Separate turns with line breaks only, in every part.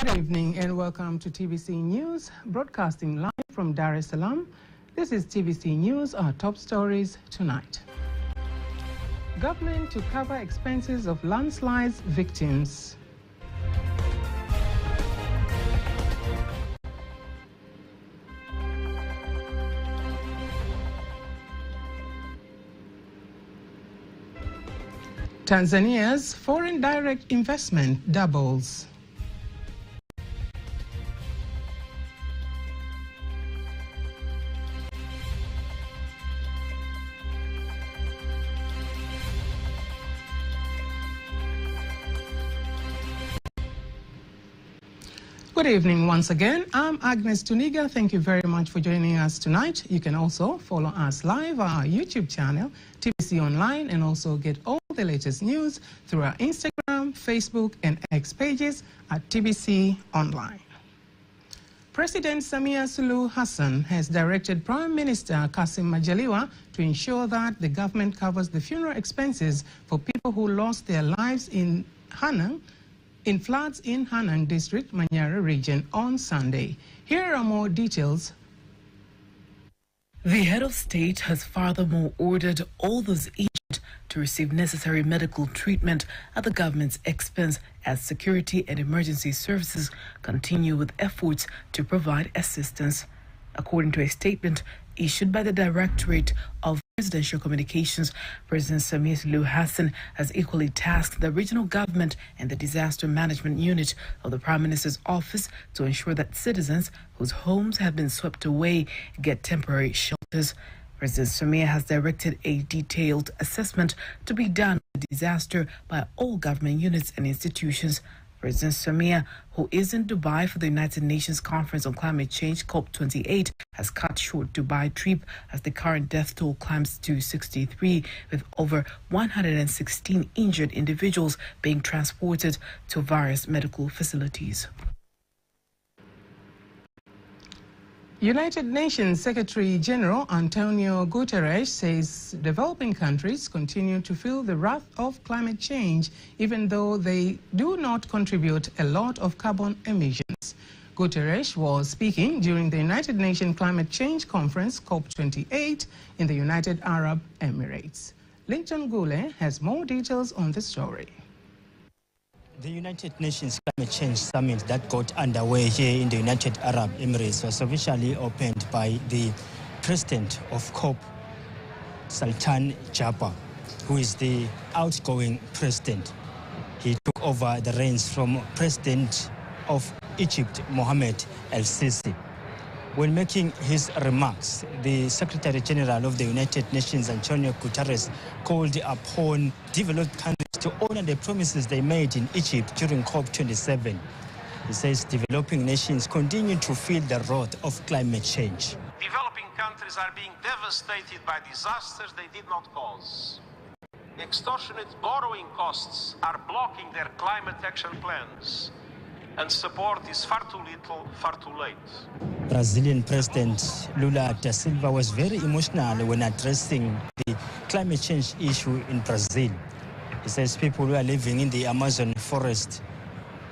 Good evening and welcome to TVC News, broadcasting live from Dar es Salaam. This is TVC News, our top stories tonight. Government to cover expenses of landslides victims. Tanzania's foreign direct investment doubles. Good evening once again. I'm Agnes Tuniga. Thank you very much for joining us tonight. You can also follow us live on our YouTube channel, TVC Online, and also get all the latest news through our Instagram, Facebook, and X pages at TVC Online. President Samia Sulu Hassan has directed Prime Minister Kassim Majaliwa to ensure that the government covers the funeral expenses for people who lost their lives in floods in Hanang District, Manyara region on Sunday. Here are more details.
The head of state has furthermore ordered all those injured to receive necessary medical treatment at the government's expense as security and emergency services continue with efforts to provide assistance. According to a statement issued by the Directorate of Presidential Communications, President Samia Sulu Hassan has equally tasked the regional government and the Disaster Management Unit of the Prime Minister's office to ensure that citizens whose homes have been swept away get temporary shelters. President Samia has directed a detailed assessment to be done of the disaster by all government units and institutions. President Samia, who is in Dubai for the United Nations Conference on Climate Change, COP28, has cut short Dubai trip as the current death toll climbs to 63, with over 116 injured individuals being transported to various medical facilities.
United Nations Secretary General Antonio Guterres says developing countries continue to feel the wrath of climate change, even though they do not contribute a lot of carbon emissions. Guterres was speaking during the United Nations Climate Change Conference, COP28, in the United Arab Emirates. Linton Gule has more details on the story.
The United Nations Climate Change Summit that got underway here in the United Arab Emirates was officially opened by the president of COP, Sultan Jabbar, who is the outgoing president. He took over the reins from President of Egypt, Mohamed El-Sisi. When making his remarks, the Secretary General of the United Nations, Antonio Guterres, called upon developed countries to honor the promises they made in Egypt during COP27. He says developing nations continue to feel the wrath of climate change.
Developing countries are being devastated by disasters they did not cause. Extortionate borrowing costs are blocking their climate action plans, and support is far too little, far too late.
Brazilian President Lula da Silva was very emotional when addressing the climate change issue in Brazil. He says people who are living in the Amazon forest,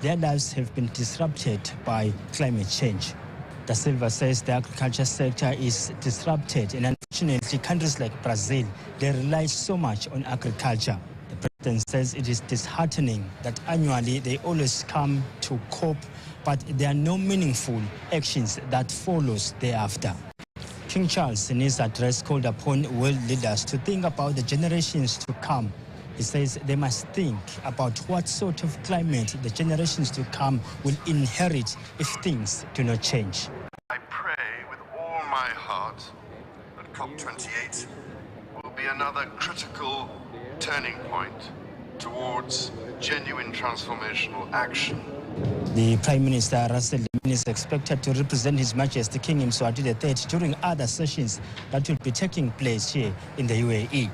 their lives have been disrupted by climate change. Da Silva says the agriculture sector is disrupted, and unfortunately countries like Brazil, they rely so much on agriculture. The president says it is disheartening that annually they always come to COP, but there are no meaningful actions that follows thereafter. King Charles, in his address, called upon world leaders to think about the generations to come. He says they must think about what sort of climate the generations to come will inherit if things do not change.
I pray with all my heart that COP28 will be another critical turning point towards genuine transformational action.
The Prime Minister, Russell is expected to represent His Majesty King Mswati III during other sessions that will be taking place here in the UAE.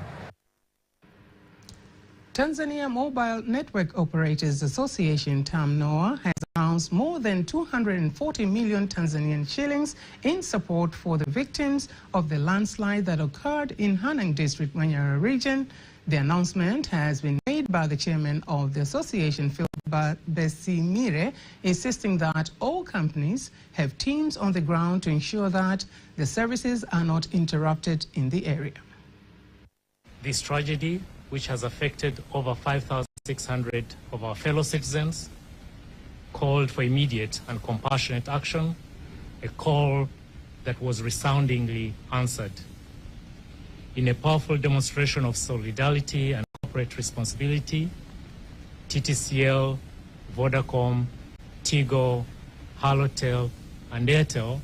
Tanzania Mobile Network Operators Association, TAMNOA, has announced more than 240 million Tanzanian shillings in support for the victims of the landslide that occurred in Hanang District, Manyara region. The announcement has been made by the chairman of the association, Phil Besimire, insisting that all companies have teams on the ground to ensure that the services are not interrupted in the area.
This tragedy, which has affected over 5,600 of our fellow citizens, called for immediate and compassionate action, a call that was resoundingly answered. In a powerful demonstration of solidarity and corporate responsibility, TTCL, Vodacom, Tigo, Halotel, and Airtel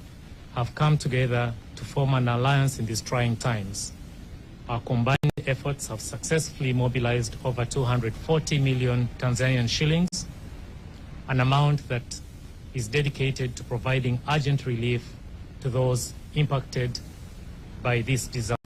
have come together to form an alliance in these trying times. Our combined efforts have successfully mobilized over 240 million Tanzanian shillings, an amount that is dedicated to providing urgent relief to those impacted by this disaster.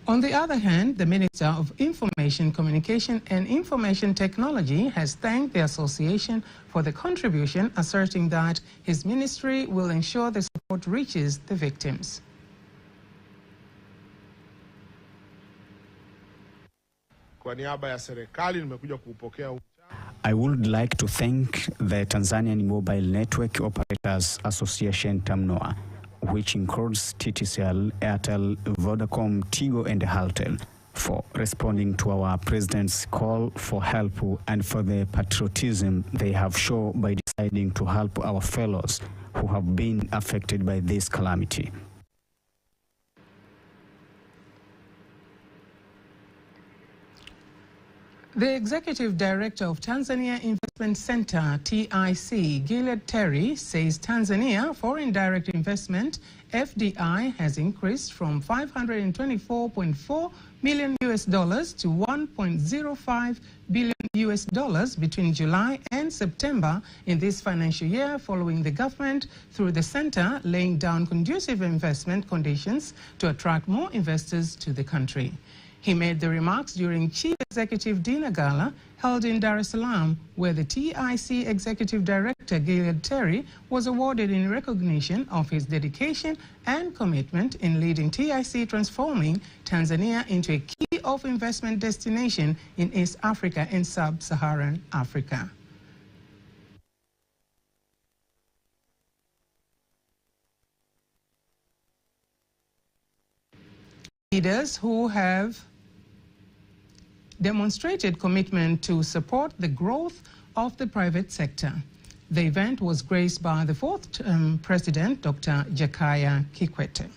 On the other hand, the Minister of Information, Communication and Information Technology has thanked the association for the contribution, asserting that his ministry will ensure the support reaches the victims.
I would like to thank the Tanzanian Mobile Network Operators Association, TAMNOA, which includes TTCL, Airtel, Vodacom, Tigo, and Halotel, for responding to our President's call for help and for the patriotism they have shown by deciding to help our fellows who have been affected by this calamity.
The Executive Director of Tanzania Investment Center, TIC, Gilead Terry, says Tanzania foreign direct investment, FDI, has increased from $524.4 million to $1.05 billion between July and September in this financial year, following the government, through the center, laying down conducive investment conditions to attract more investors to the country. He made the remarks during Chief Executive Dinner Gala held in Dar es Salaam, where the TIC Executive Director, Gilead Terry, was awarded in recognition of his dedication and commitment in leading TIC, transforming Tanzania into a key of investment destination in East Africa and Sub-Saharan Africa. Leaders who have demonstrated commitment to support the growth of the private sector. The event was graced by the fourth President, Dr. Jakaya Kikwete.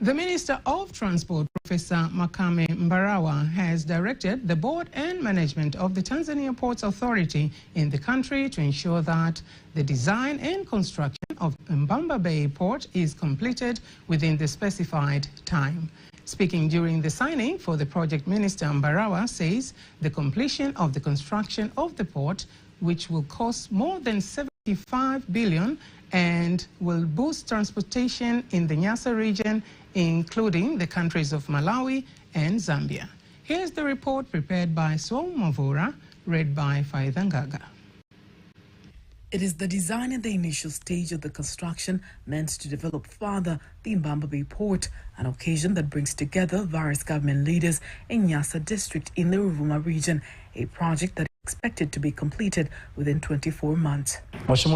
The Minister of Transport, Professor Makame Mbarawa, has directed the board and management of the Tanzania Ports Authority in the country to ensure that the design and construction of Mbamba Bay Port is completed within the specified time. Speaking during the signing for the project, Minister Mbarawa says the completion of the construction of the port, which will cost more than 75 billion and will boost transportation in the Nyasa region, including the countries of Malawi and Zambia. Here's the report prepared by Swom Mavura, read by Faithangaga.
It is the design at the initial stage of the construction meant to develop further the Mbamba Bay Port, an occasion that brings together various government leaders in Nyasa district in the Ruvuma region, a project that is expected to be completed within 24 months.
Let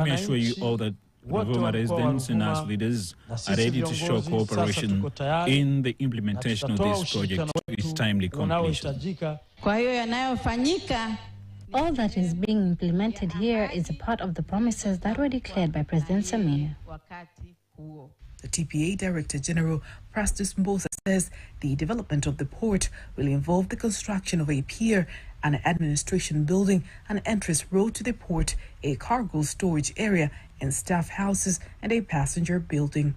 me assure you all that Ruvuma residents and us leaders are ready to show cooperation in the implementation of this project with timely completion.
All that is being implemented here is a part of the promises that were declared by President Samia.
The TPA Director General, Prastus Mbosa, says the development of the port will involve the construction of a pier, an administration building, an entrance road to the port, a cargo storage area, and staff houses, and a passenger building.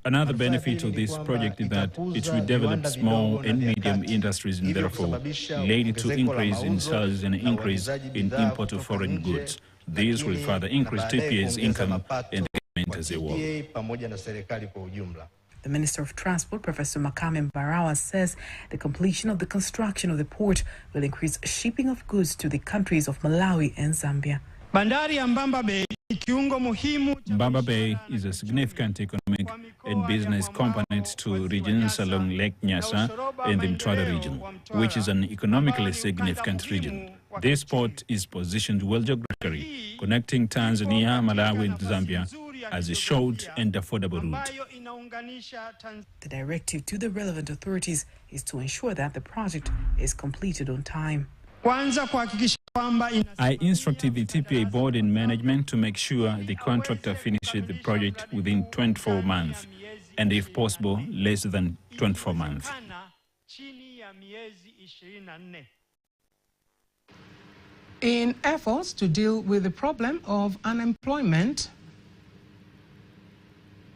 Another benefit of this project is that it will develop small and medium industries and therefore lead to increase in sales and increase in import of foreign goods. This will further increase TPA's income and the government as a whole.
The Minister of Transport, Professor Makame Mbarawa, says the completion of the construction of the port will increase shipping of goods to the countries of Malawi and Zambia.
Mbamba Bay is a significant economic and business components to regions along Lake Nyasa and the Mtwara region, which is an economically significant region. This port is positioned well geographically, connecting Tanzania, Malawi, and Zambia as a short and affordable route.
The directive to the relevant authorities is to ensure that the project is completed on time.
I instructed the TPA board and management to make sure the contractor finishes the project within 24 months, and if possible, less than 24 months.
In efforts to deal with the problem of unemployment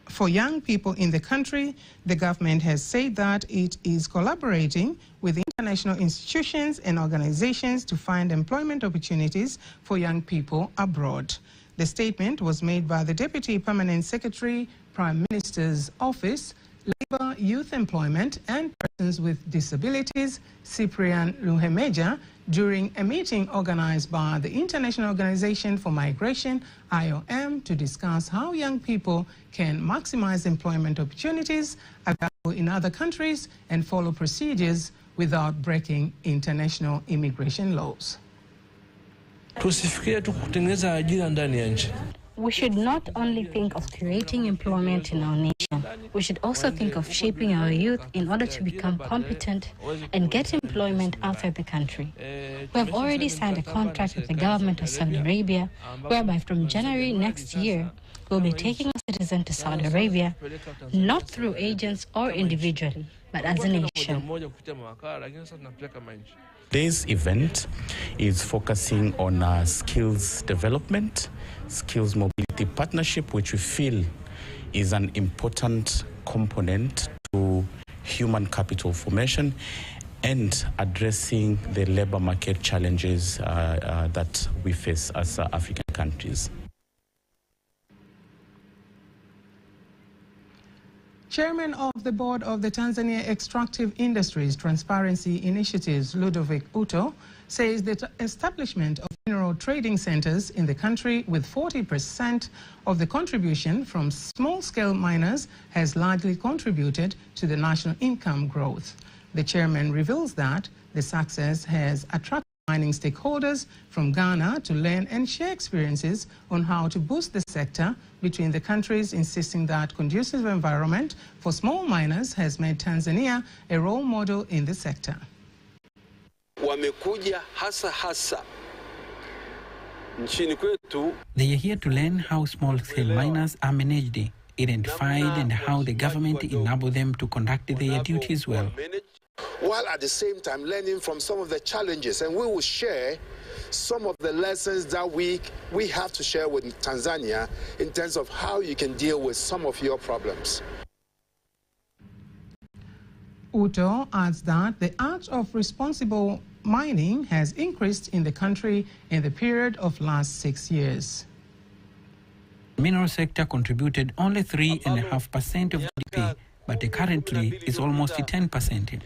for young people in the country, the government has said that it is collaborating with international institutions and organizations to find employment opportunities for young people abroad. The statement was made by the Deputy Permanent Secretary, Prime Minister's Office, Labour, Youth Employment and Persons with Disabilities, Cyprian Luhemeja, during a meeting organized by the International Organization for Migration, IOM, to discuss how young people can maximize employment opportunities available in other countries and follow procedures without breaking international immigration laws.
We should not only think of creating employment in our nation, we should also think of shaping our youth in order to become competent and get employment outside the country. We have already signed a contract with the government of Saudi Arabia, whereby from January next year, we'll be taking a citizen to Saudi Arabia, not through agents or individually, but as a nation.
This event is focusing on skills development, skills mobility partnership, which we feel is an important component to human capital formation and addressing the labor market challenges that we face as African countries.
Chairman of the Board of the Tanzania Extractive Industries Transparency Initiatives, Ludovic Uto, says the establishment of mineral trading centers in the country with 40% of the contribution from small-scale miners has largely contributed to the national income growth. The chairman reveals that the success has attracted mining stakeholders from Ghana to learn and share experiences on how to boost the sector between the countries, insisting that conducive environment for small miners has made Tanzania a role model in the sector.
They are here to learn how small-scale miners are managed, identified, and how the government enables them to conduct their duties well,
while at the same time learning from some of the challenges, and we will share some of the lessons that we have to share with Tanzania in terms of how you can deal with some of your problems.
Uto adds that the act of responsible mining has increased in the country in the period of last 6 years.
The mineral sector contributed only 3.5% of GDP, but currently is almost 10%.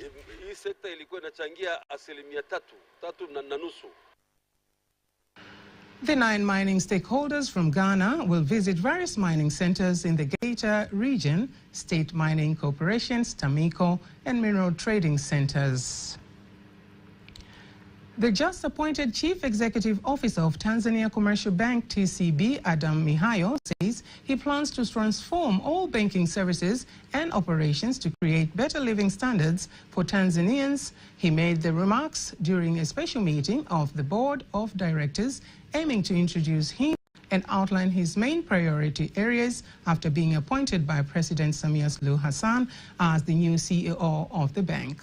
The 9 mining stakeholders from Ghana will visit various mining centers in the Geita region, state mining corporations, Tamiko, and mineral trading centers. The just appointed Chief Executive Officer of Tanzania Commercial Bank, TCB, Adam Mihayo, says he plans to transform all banking services and operations to create better living standards for Tanzanians. He made the remarks during a special meeting of the Board of Directors aiming to introduce him and outline his main priority areas after being appointed by President Samia Sulu Hassan as the new CEO of the bank.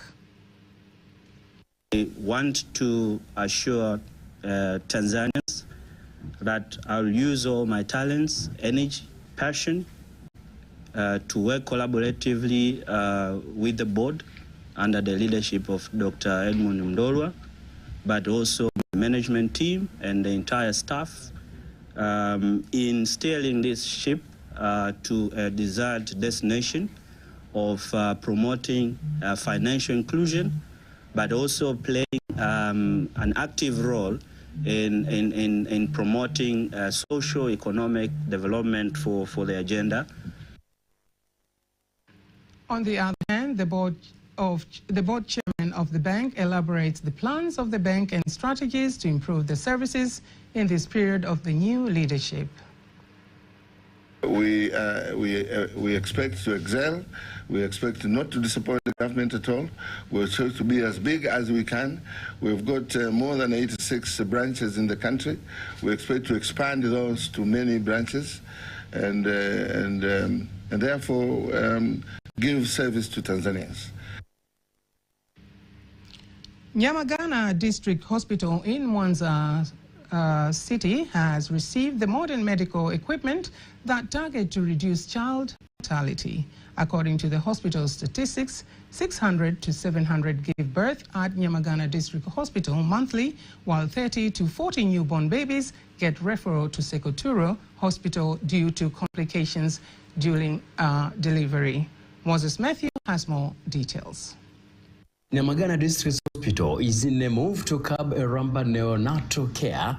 I want to assure Tanzanians that I'll use all my talents, energy, passion to work collaboratively with the board under the leadership of Dr. Edmund Mdolwa, but also the management team and the entire staff in steering this ship to a desired destination of promoting financial inclusion, but also playing an active role in promoting social economic development for the agenda.
On the other hand, the board chairman of the bank elaborates the plans of the bank and strategies to improve the services in this period of the new leadership.
We expect to excel. We expect not to disappoint the government at all. We expect to be as big as we can. We've got more than 86 branches in the country. We expect to expand those to many branches, and therefore give service to Tanzanians.
Nyamagana District Hospital in Mwanza city has received the modern medical equipment that target to reduce child mortality. According to the hospital statistics, 600 to 700 give birth at Nyamagana District Hospital monthly, while 30 to 40 newborn babies get referral to Sekoturo Hospital due to complications during delivery. Moses Matthew has more details.
Nyamagana District Hospital is in a move to curb a rampant neonatal care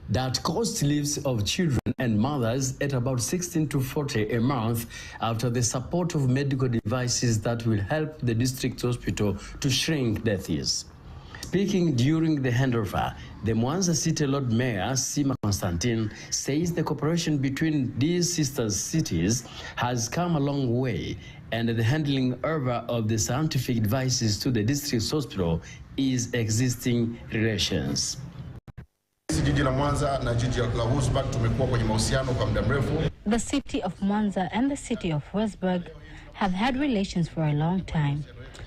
that costs lives of children and mothers at about 16 to 40 a month after the support of medical devices that will help the district hospital to shrink deaths. Speaking during the handover, the Mwanza City Lord Mayor, Sima Constantine, says the cooperation between these sister cities has come a long way, and the handling over of the scientific devices to the district hospital is existing relations.
The city of Mwanza and the city of Westburg have had relations for a long time.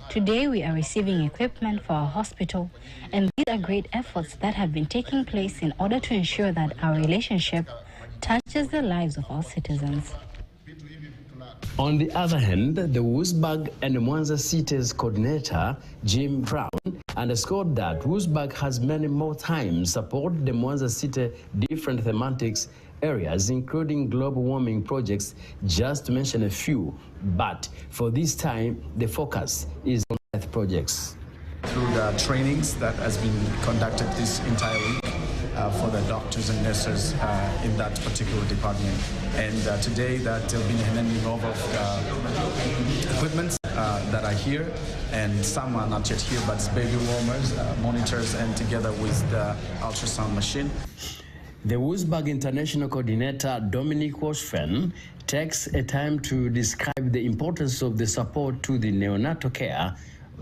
Today we are receiving equipment for our hospital, and these are great efforts that have been taking place in order to ensure that our relationship touches the lives of our citizens.
On the other hand, the Westburg and Mwanza cities coordinator, Jim Brown, underscored that Westburg has many more times supported the Mwanza city different thematics areas, including global warming projects, just to mention a few. But for this time, the focus is on health projects.
Through the trainings that has been conducted this entire week for the doctors and nurses in that particular department. And today that will be handing over equipment that are here, and some are not yet here, but it's baby warmers, monitors, and together with the ultrasound machine.
The Westburg International Coordinator, Dominic Washfen, takes a time to describe the importance of the support to the neonatal care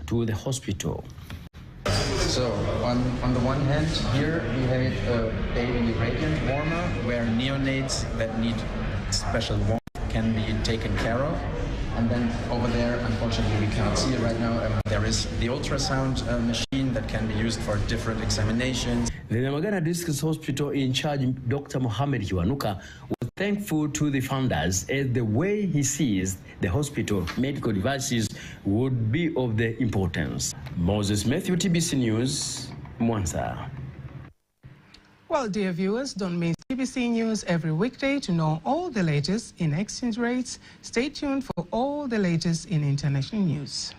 to the hospital.
So, on the one hand, here we have a baby radiant warmer where neonates that need special warmth can be taken care of. And then over there, unfortunately, we cannot see it right now. There is the ultrasound machine that can be used for different examinations.
The Nyamagana District Hospital in charge, Dr. Mohamed Kiwanuka, was thankful to the founders as the way he sees the hospital medical devices would be of the importance. Moses Matthew, TBC News, Mwanza.
Well, dear viewers, don't miss TBC News every weekday to know all the latest in exchange rates. Stay tuned for all the latest in international news.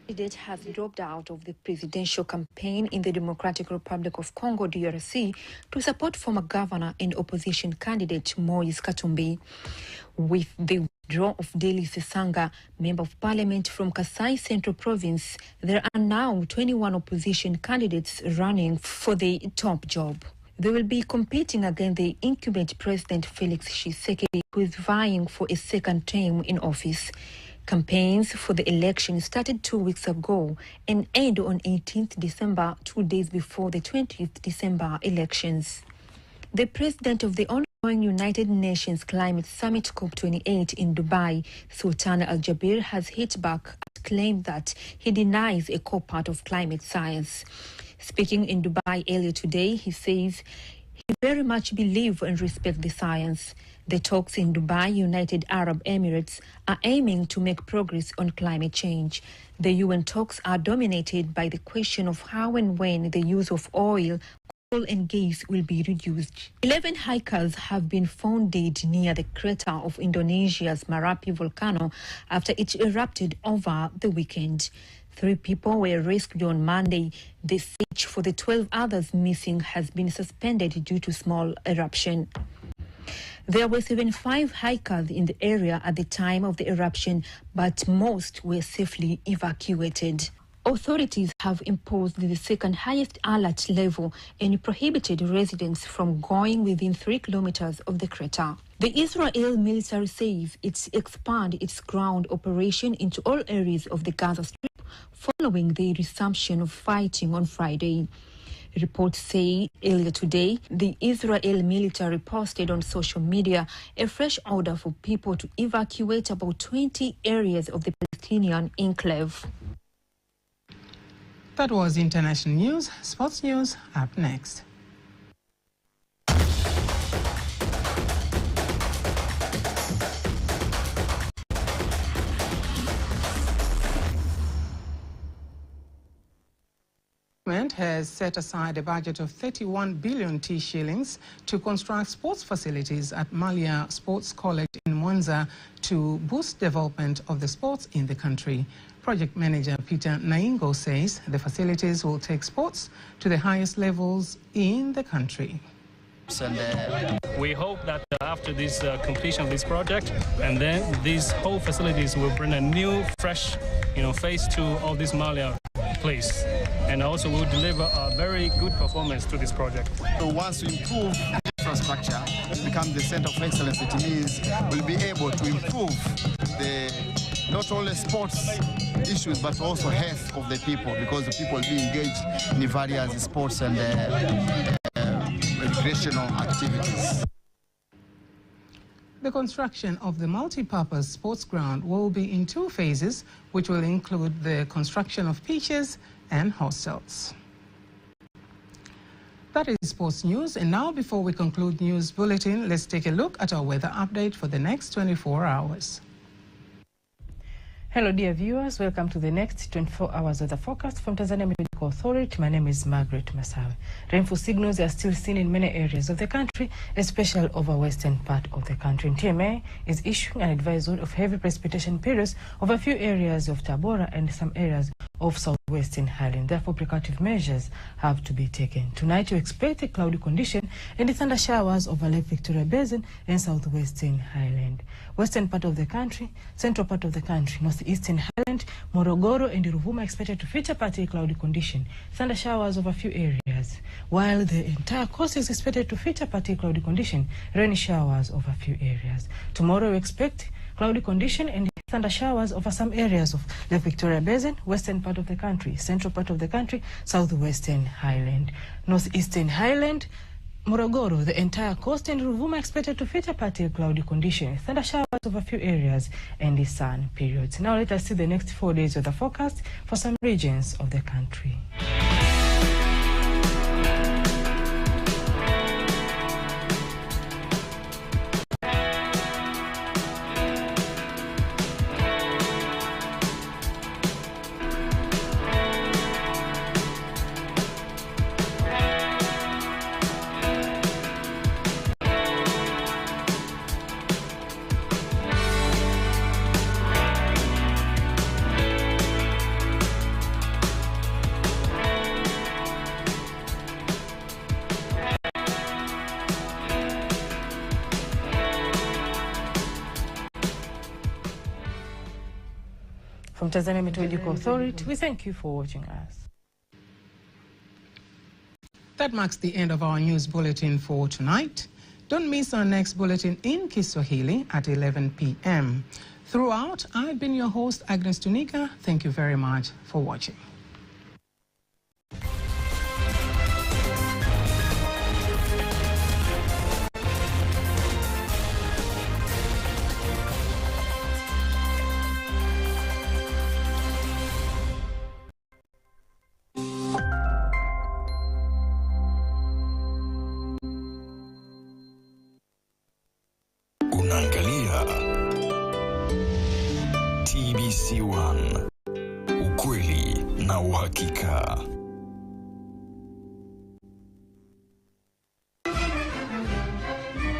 Candidate has dropped out of the presidential campaign in the Democratic Republic of Congo, DRC, to support former governor and opposition candidate Moise Katumbi. With the withdrawal of Deli Sesanga, Member of Parliament from Kasai Central Province, there are now 21 opposition candidates running for the top job. They will be competing against the incumbent President Felix Tshisekedi, who is vying for a second term in office. Campaigns for the election started 2 weeks ago and end on 18th December, 2 days before the 20th December elections. The president of the Honorable ongoing United Nations Climate Summit COP28 in Dubai, Sultan Al Jaber has hit back and claimed that he denies a core part of climate science. Speaking in Dubai earlier today, he says he very much believes and respects the science. The talks in Dubai, United Arab Emirates, are aiming to make progress on climate change. The UN talks are dominated by the question of how and when the use of oil, coal and gas will be reduced. 11 hikers have been found dead near the crater of Indonesia's Merapi volcano after it erupted over the weekend. 3 people were rescued on Monday. The search for the 12 others missing has been suspended due to small eruption. There were 75 hikers in the area at the time of the eruption, but most were safely evacuated. Authorities have imposed the second highest alert level and prohibited residents from going within 3 kilometers of the crater. The Israel military says it's expanded its ground operation into all areas of the Gaza Strip following the resumption of fighting on Friday. Reports say earlier today, the Israel military posted on social media a fresh order for people to evacuate about 20 areas of the Palestinian enclave.
That was international news. Sports news up next. Has set aside a budget of 31 billion shillings to construct sports facilities at Malia Sports College in Mwanza to boost development of the sports in the country. Project manager Peter Naingo says the facilities will take sports to the highest levels in the country.
And we hope that after this completion of this project, and then these whole facilities will bring a new, fresh, face to all this Malia place, and also will deliver a very good performance to this project.
So once we improve the infrastructure, become the center of excellence it means, we'll be able to improve not only sports issues but also health of the people, because the people will be engaged in the various sports and recreational activities.
The construction of the multi-purpose sports ground will be in 2 phases, which will include the construction of pitches and hostels. That is sports news. And now, before we conclude news bulletin, let's take a look at our weather update for the next 24 hours.
Hello dear viewers, welcome to the next 24 hours of the forecast from Tanzania Meteorological Authority. My name is Margaret Masawe. Rainfall signals are still seen in many areas of the country, especially over western part of the country. And TMA is issuing an advisory of heavy precipitation periods over a few areas of Tabora and some areas of southwestern Highland. Therefore, precautive measures have to be taken. Tonight, you expect a cloudy condition and thunder showers over Lake Victoria Basin and southwestern Highland. Western part of the country, central part of the country, northeastern Highland, Morogoro and Ruvuma expected to feature partly cloudy condition, thunder showers over a few areas, while the entire coast is expected to feature partly cloudy condition, rainy showers over a few areas. Tomorrow, we expect cloudy condition and thunder showers over some areas of the Victoria Basin, western part of the country, central part of the country, southwestern Highland, northeastern Highland, Morogoro, the entire coast, and Ruvuma expected to feature partly cloudy condition, thunder showers over a few areas, and the sun periods. Now let us see the next 4 days of the forecast for some regions of the country. From Tanzania Meteorological Authority, we thank you for watching us.
That marks the end of our news bulletin for tonight. Don't miss our next bulletin in Kiswahili at 11 p.m. Throughout, I've been your host, Agnes Tunika. Thank you very much for watching.
TBC1, ukweli na uhakika.